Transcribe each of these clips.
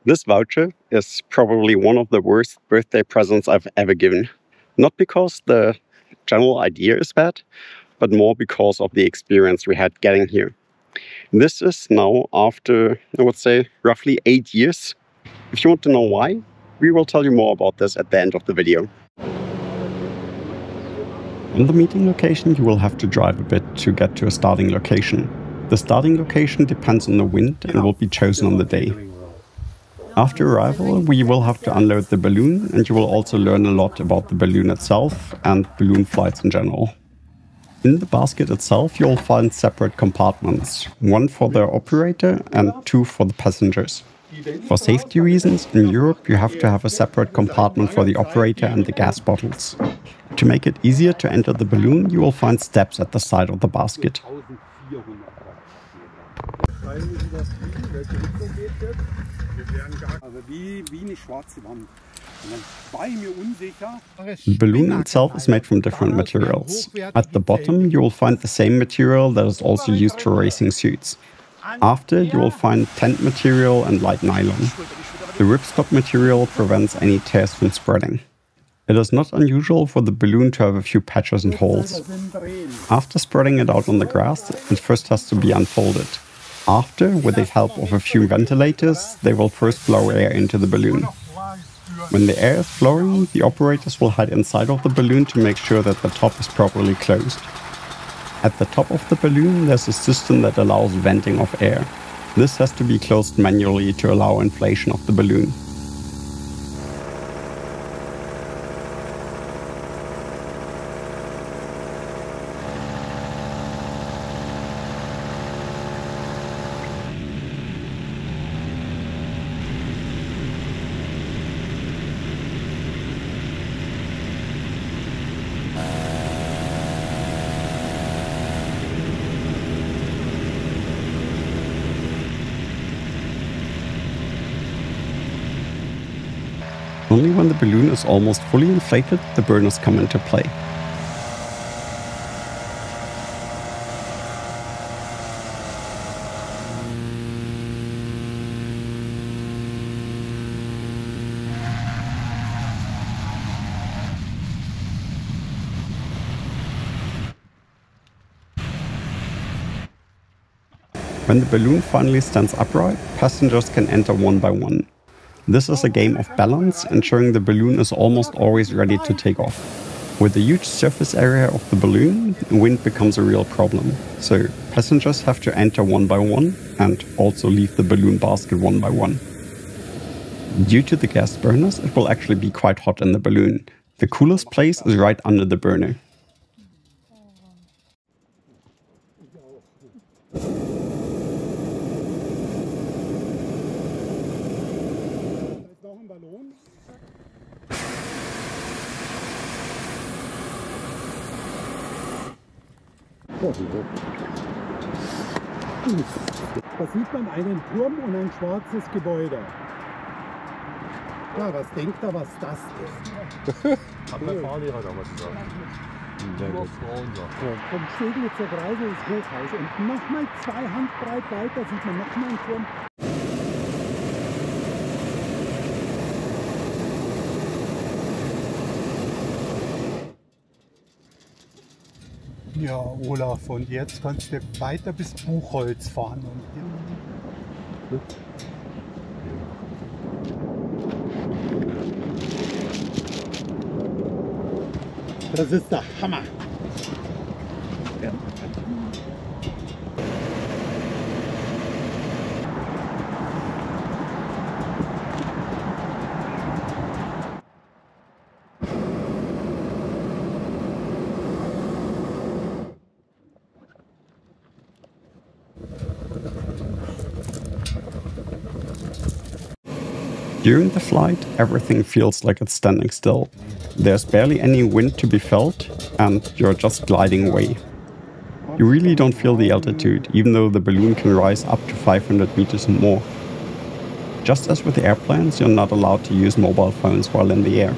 This voucher is probably one of the worst birthday presents I've ever given. Not because the general idea is bad, but more because of the experience we had getting here. This is now after, I would say, roughly 8 years. If you want to know why, we will tell you more about this at the end of the video. On the meeting location, you will have to drive a bit to get to a starting location. The starting location depends on the wind and will be chosen on the day. After arrival, we will have to unload the balloon, and you will also learn a lot about the balloon itself and balloon flights in general. In the basket itself, you'll find separate compartments, one for the operator and 2 for the passengers. For safety reasons, in Europe you have to have a separate compartment for the operator and the gas bottles. To make it easier to enter the balloon, you will find steps at the side of the basket. The balloon itself is made from different materials. At the bottom you will find the same material that is also used for racing suits. After, you will find tent material and light nylon. The ripstop material prevents any tears from spreading. It is not unusual for the balloon to have a few patches and holes. After spreading it out on the grass, it first has to be unfolded. After, with the help of a few ventilators, they will first blow air into the balloon. When the air is flowing, the operators will hide inside of the balloon to make sure that the top is properly closed. At the top of the balloon, there's a system that allows venting of air. This has to be closed manually to allow inflation of the balloon. Only when the balloon is almost fully inflated, the burners come into play. When the balloon finally stands upright, passengers can enter one by one. This is a game of balance, ensuring the balloon is almost always ready to take off. With the huge surface area of the balloon, wind becomes a real problem. So passengers have to enter one by one and also leave the balloon basket one by one. Due to the gas burners, it will actually be quite hot in the balloon. The coolest place is right under the burner. Da sieht man einen Turm und ein schwarzes Gebäude. Ja, was denkt er, was das ist? Hat mein Fahrlehrer damals gesagt. Vom Steglitzer Kreisel ins Hochhaus und nochmal 2 Handbreit weiter sieht man nochmal einen Turm. Ja, Olaf, und jetzt kannst du weiter bis Buchholz fahren. Das ist der Hammer! Ja. During the flight, everything feels like it's standing still. There's barely any wind to be felt, and you're just gliding away. You really don't feel the altitude, even though the balloon can rise up to 500 meters and more. Just as with airplanes, you're not allowed to use mobile phones while in the air.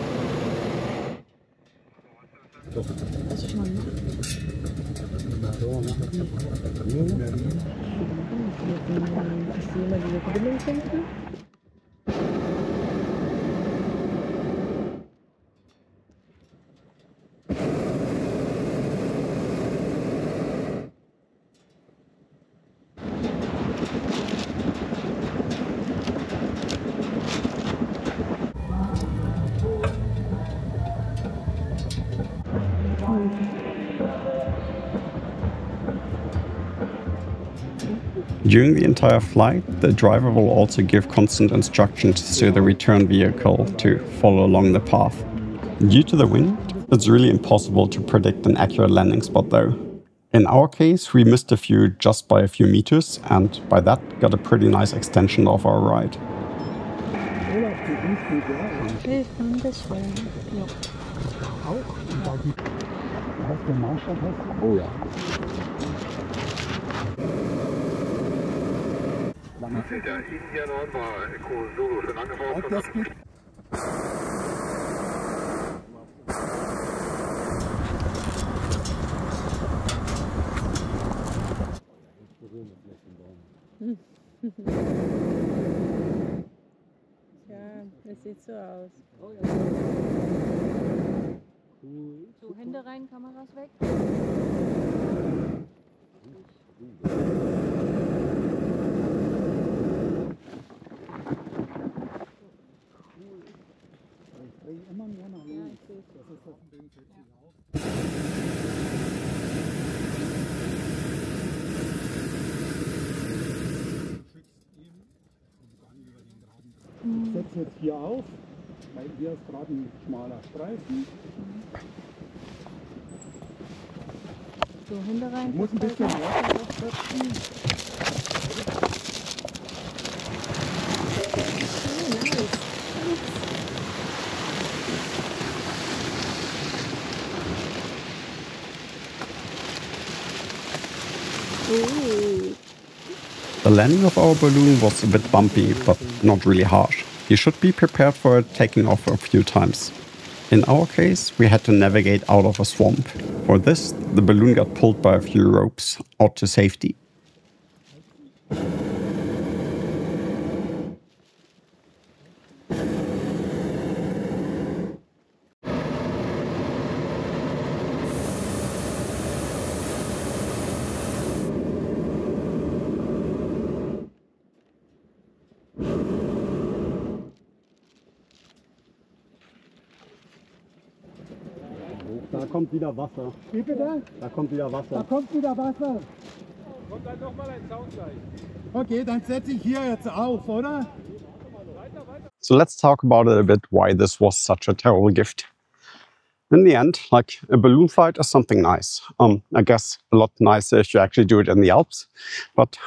During the entire flight, the driver will also give constant instructions to the return vehicle to follow along the path. Due to the wind, it's really impossible to predict an accurate landing spot though. In our case, we missed a few just by a few meters, and by that got a pretty nice extension of our ride. Oh ja. Das geht. Ja, es sieht so aus. So, Hände rein, Kameras weg. Immer mehr nach links. Das ist auf dem Bild auch. Ich setze jetzt hier auf, weil hier ist gerade ein schmaler Streifen. So, Hände rein. Ich muss ein bisschen Wasser aufsetzen. The landing of our balloon was a bit bumpy, but not really harsh. You should be prepared for it taking off a few times. In our case, we had to navigate out of a swamp. For this, the balloon got pulled by a few ropes out to safety. Da kommt wieder Wasser. Wie bitte? Da kommt wieder Wasser. Da kommt wieder Wasser. Kommt dann nochmal ein Sound gleich. Okay, dann setze ich hier jetzt auf, oder? So let's talk about it a bit, why this was such a terrible gift. In the end, like, a balloon flight is something nice. I guess a lot nicer if you actually do it in the Alps, but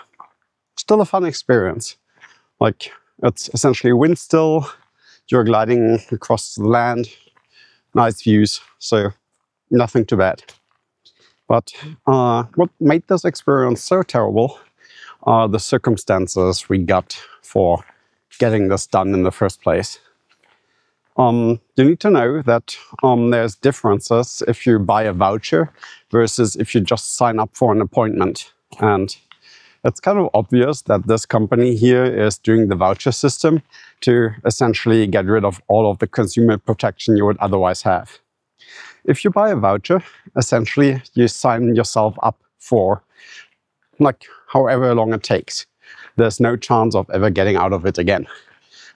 still a fun experience. Like, it's essentially wind still, you're gliding across the land, nice views, so nothing too bad. But what made this experience so terrible are the circumstances we got for getting this done in the first place. You need to know that there's differences if you buy a voucher versus if you just sign up for an appointment. And it's kind of obvious that this company here is doing the voucher system to essentially get rid of all of the consumer protection you would otherwise have. If you buy a voucher, essentially you sign yourself up for like however long it takes. There's no chance of ever getting out of it again.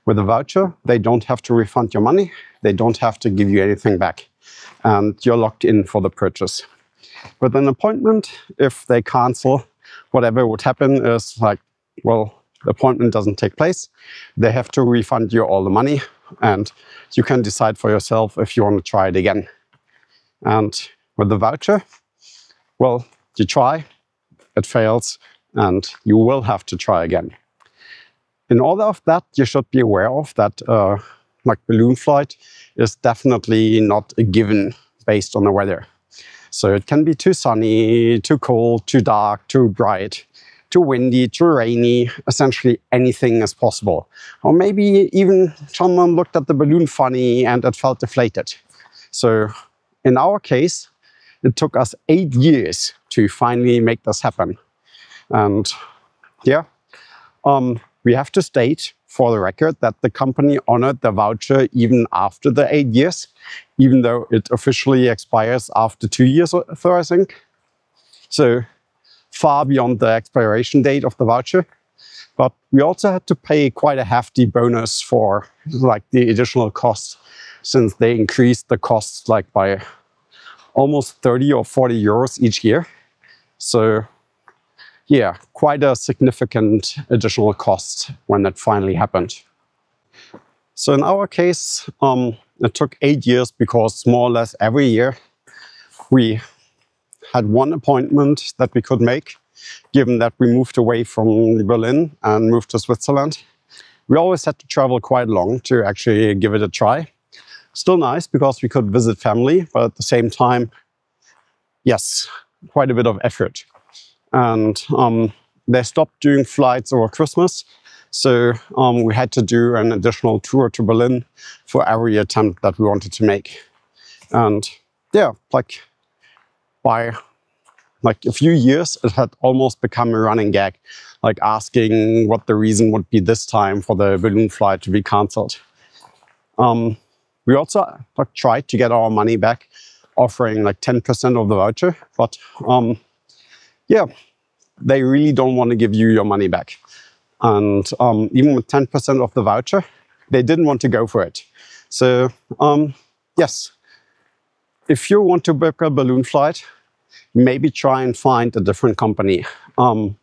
With a voucher, they don't have to refund your money, they don't have to give you anything back, and you're locked in for the purchase. With an appointment, if they cancel, whatever would happen is like, well, the appointment doesn't take place, they have to refund you all the money, and you can decide for yourself if you want to try it again. And with the voucher, well, you try, it fails, and you will have to try again. In all of that, you should be aware of that like balloon flight is definitely not a given based on the weather. So it can be too sunny, too cold, too dark, too bright, too windy, too rainy. Essentially anything is possible. Or maybe even someone looked at the balloon funny and it felt deflated. So in our case, it took us 8 years to finally make this happen. And yeah, we have to state for the record that the company honored the voucher even after the 8 years, even though it officially expires after 2 years or so, I think. So far beyond the expiration date of the voucher. But we also had to pay quite a hefty bonus for like the additional costs, since they increased the costs like by almost 30 or 40 euros each year. So yeah, quite a significant additional cost when that finally happened. So in our case, it took 8 years because more or less every year we had one appointment that we could make, given that we moved away from Berlin and moved to Switzerland. We always had to travel quite long to actually give it a try. Still nice because we could visit family, but at the same time, yes, quite a bit of effort. And they stopped doing flights over Christmas. So we had to do an additional tour to Berlin for every attempt that we wanted to make. And yeah, like by a few years, it had almost become a running gag, like asking what the reason would be this time for the balloon flight to be cancelled. We also tried to get our money back, offering like 10% of the voucher, but yeah, they really don't want to give you your money back. And even with 10% of the voucher, they didn't want to go for it. So yes, if you want to book a balloon flight, maybe try and find a different company,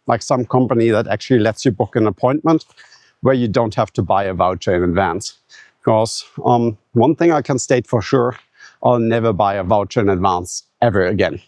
like some company that actually lets you book an appointment where you don't have to buy a voucher in advance. Because one thing I can state for sure, I'll never buy a voucher in advance ever again.